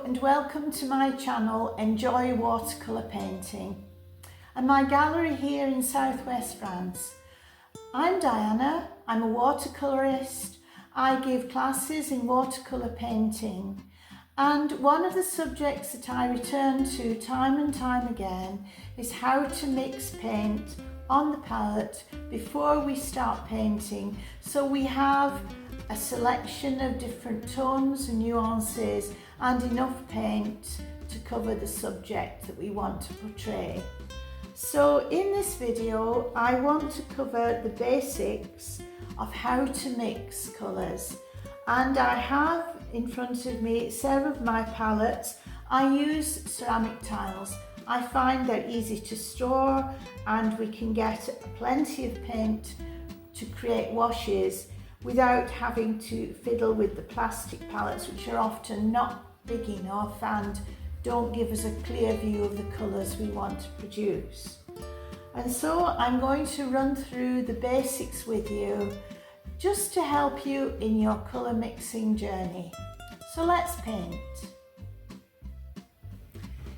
and welcome to my channel Enjoy Watercolour Painting and my gallery here in southwest France. I'm Diana, I'm a watercolourist. I give classes in watercolour painting, and one of the subjects that I return to time and time again is how to mix paint on the palette before we start painting, so we have a selection of different tones and nuances and enough paint to cover the subject that we want to portray. So in this video I want to cover the basics of how to mix colours, and I have in front of me several of my palettes. I use ceramic tiles. I find they're easy to store and we can get plenty of paint to create washes without having to fiddle with the plastic palettes, which are often not big enough and don't give us a clear view of the colours we want to produce. And so I'm going to run through the basics with you just to help you in your colour mixing journey. So let's paint.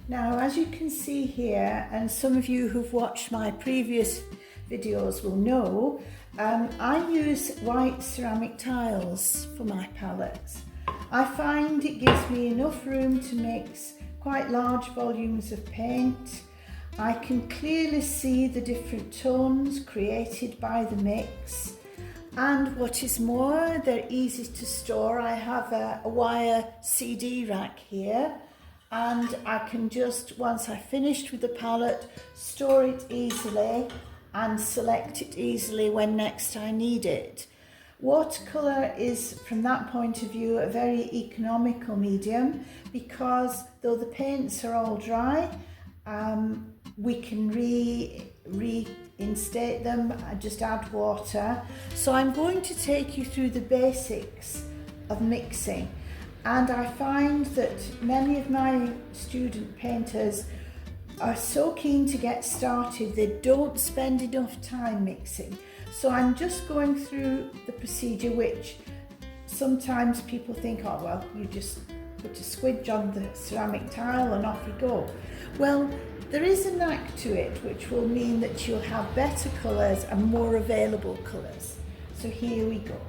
Now, as you can see here, and some of you who've watched my previous videos will know, I use white ceramic tiles for my palettes. I find it gives me enough room to mix quite large volumes of paint. I can clearly see the different tones created by the mix, and what is more, they're easy to store. I have a wire CD rack here, and I can just, once I've finished with the palette, store it easily and select it easily when next I need it. Watercolour is, from that point of view, a very economical medium, because though the paints are all dry, we can reinstate them and just add water. So I'm going to take you through the basics of mixing, and I find that many of my student painters are so keen to get started they don't spend enough time mixing. So I'm just going through the procedure, which sometimes people think, oh well, you just put a squidge on the ceramic tile and off you go. Well, there is a knack to it which will mean that you'll have better colours and more available colours. So here we go.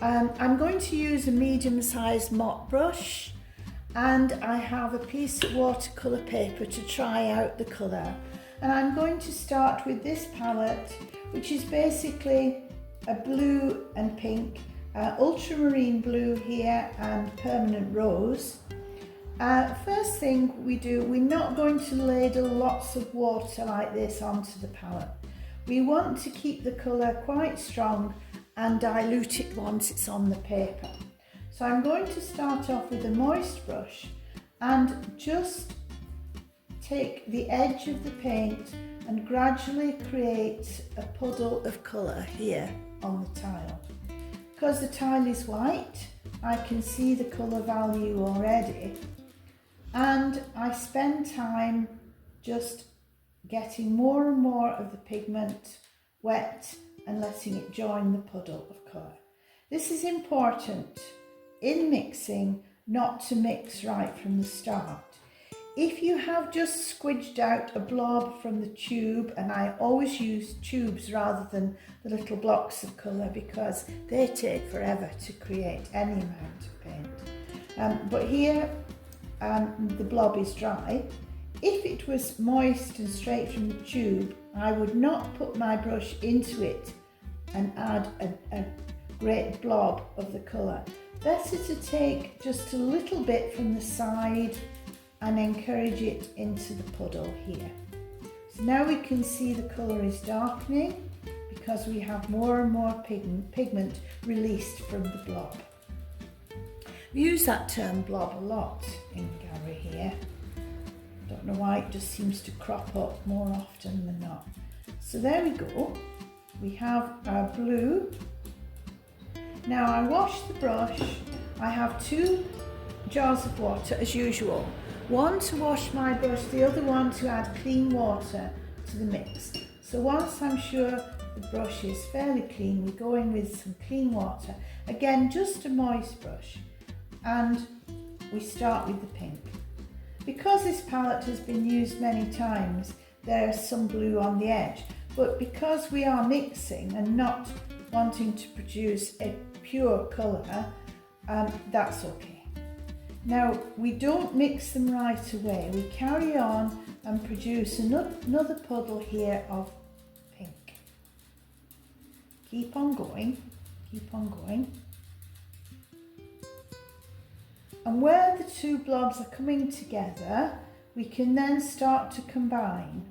I'm going to use a medium-sized mop brush, and I have a piece of watercolour paper to try out the colour. And I'm going to start with this palette, which is basically a blue and pink, ultramarine blue here and permanent rose. First thing we do, we're not going to ladle lots of water like this onto the palette. We want to keep the colour quite strong and dilute it once it's on the paper. So I'm going to start off with a moist brush and just take the edge of the paint and gradually create a puddle of colour here on the tile. Because the tile is white, I can see the colour value already, and I spend time just getting more and more of the pigment wet and letting it join the puddle of colour. This is important in mixing, not to mix right from the start. If you have just squidged out a blob from the tube, and I always use tubes rather than the little blocks of colour because they take forever to create any amount of paint. But here the blob is dry. If it was moist and straight from the tube, I would not put my brush into it and add a great blob of the colour. Better to take just a little bit from the side and encourage it into the puddle here. So now we can see the colour is darkening because we have more and more pigment released from the blob. We use that term blob a lot in the gallery here. Don't know why, it just seems to crop up more often than not. So there we go. We have our blue. Now I wash the brush. I have 2 jars of water as usual. One to wash my brush, the other one to add clean water to the mix. So once I'm sure the brush is fairly clean, we go in with some clean water. Again, just a moist brush. And we start with the pink. Because this palette has been used many times, there's some blue on the edge, but because we are mixing and not wanting to produce a pure colour, that's okay. Now, we don't mix them right away. We carry on and produce another puddle here of pink. Keep on going, keep on going. And where the two blobs are coming together, we can then start to combine.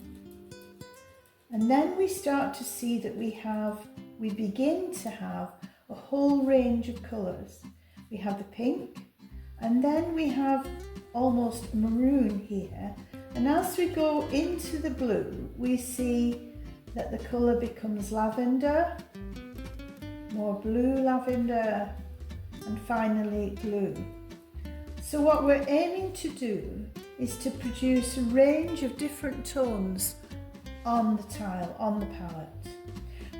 And then we start to see that we begin to have a whole range of colours. We have the pink, and then we have almost maroon here. And as we go into the blue, we see that the colour becomes lavender, more blue lavender, and finally blue. So what we're aiming to do is to produce a range of different tones on the tile, on the palette.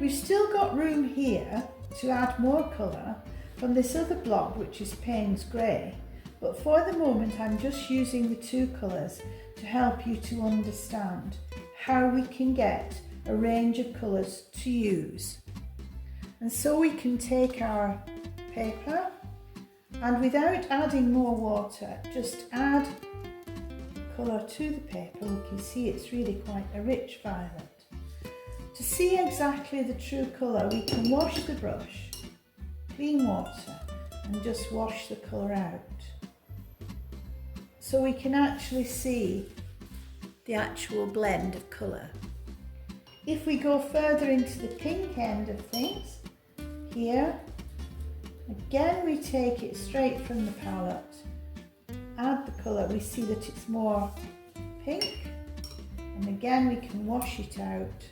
We've still got room here to add more colour from this other blob, which is Payne's Grey, but for the moment I'm just using the two colours to help you to understand how we can get a range of colours to use. And so we can take our paper and without adding more water, just add colour to the paper. We can see it's really quite a rich violet. To see exactly the true colour, we can wash the brush, clean water, and just wash the colour out. So we can actually see the actual blend of colour. If we go further into the pink end of things, here, again we take it straight from the palette, add the colour, we see that it's more pink, and again we can wash it out.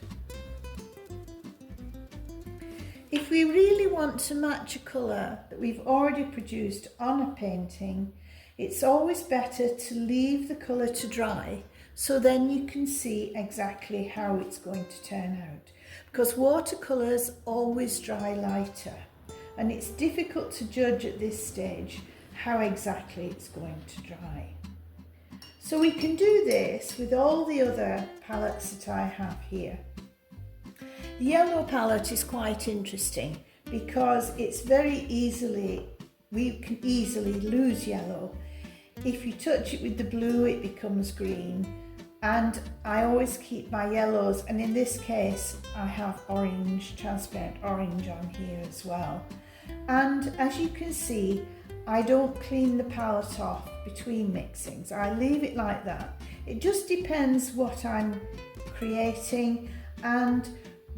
If we really want to match a colour that we've already produced on a painting, it's always better to leave the colour to dry so then you can see exactly how it's going to turn out. Because watercolours always dry lighter, and it's difficult to judge at this stage how exactly it's going to dry. So we can do this with all the other palettes that I have here. The yellow palette is quite interesting because it's we can easily lose yellow. If you touch it with the blue, it becomes green. And I always keep my yellows, and in this case, I have orange, transparent orange on here as well. And as you can see, I don't clean the palette off between mixings. I leave it like that. It just depends what I'm creating, and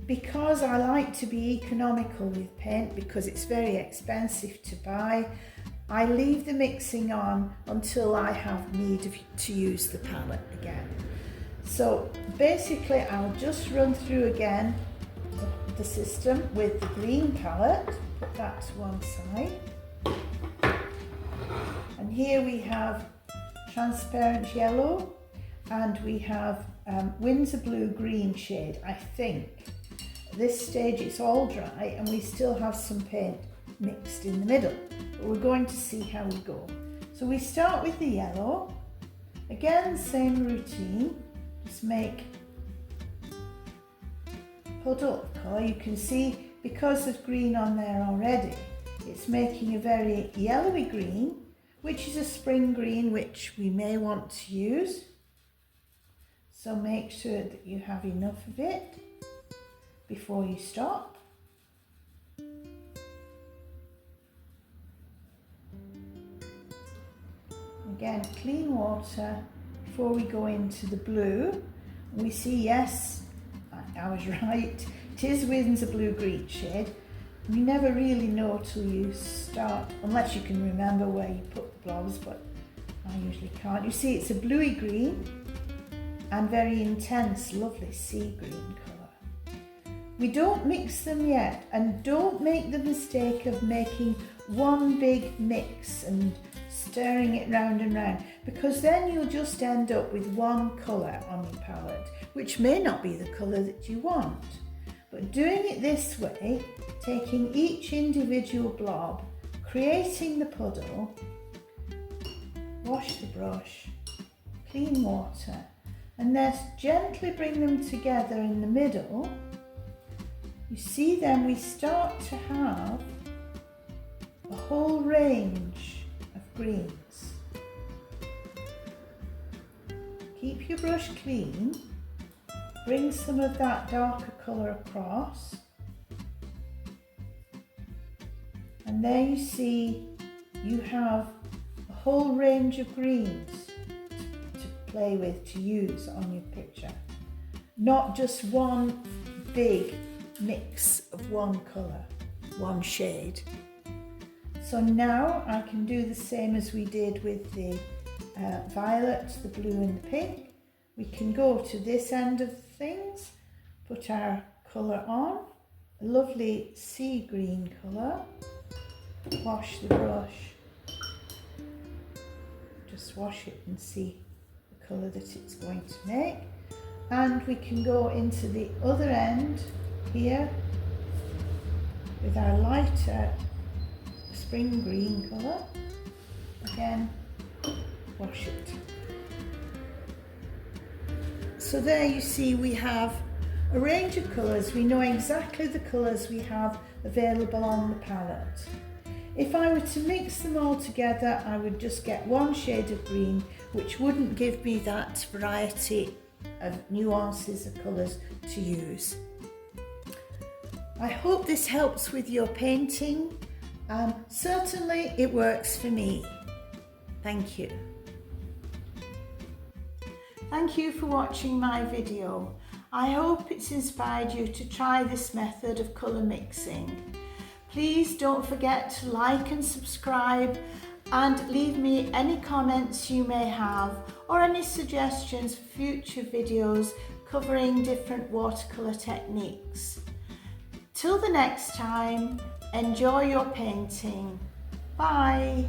because I like to be economical with paint because it's very expensive to buy, I leave the mixing on until I have need to use the palette again. So basically I'll just run through again the system with the green palette, put that to one side. And here we have transparent yellow, and we have Windsor blue green shade, I think. At this stage it's all dry and we still have some paint mixed in the middle, but we're going to see how we go. So we start with the yellow, again same routine, just make a puddle of colour. You can see because there's green on there already, it's making a very yellowy green, which is a spring green which we may want to use. So make sure that you have enough of it before you stop. Again, clean water before we go into the blue. We see, yes, I was right, it is Windsor blue green shade. You never really know till you start, unless you can remember where you put the blobs, but I usually can't. You see it's a bluey green and very intense, lovely sea green colour. We don't mix them yet, and don't make the mistake of making one big mix and stirring it round and round, because then you'll just end up with one colour on your palette, which may not be the colour that you want. But doing it this way, taking each individual blob, creating the puddle, wash the brush, clean water, and then gently bring them together in the middle. You see then we start to have a whole range of greens. Keep your brush clean, bring some of that darker colour across, and there you see you have a whole range of greens to play with, to use on your picture. Not just one big mix of one colour, one shade. So now I can do the same as we did with the violet, the blue and the pink. We can go to this end of things, put our colour on, a lovely sea green colour, wash the brush, just wash it and see the colour that it's going to make. And we can go into the other end here with our lighter spring green colour. Again, wash it. So there you see we have a range of colours. We know exactly the colours we have available on the palette. If I were to mix them all together, I would just get one shade of green, which wouldn't give me that variety of nuances of colours to use. I hope this helps with your painting. Certainly it works for me. Thank you. Thank you for watching my video. I hope it's inspired you to try this method of colour mixing. Please don't forget to like and subscribe and leave me any comments you may have or any suggestions for future videos covering different watercolour techniques. Till the next time, enjoy your painting. Bye.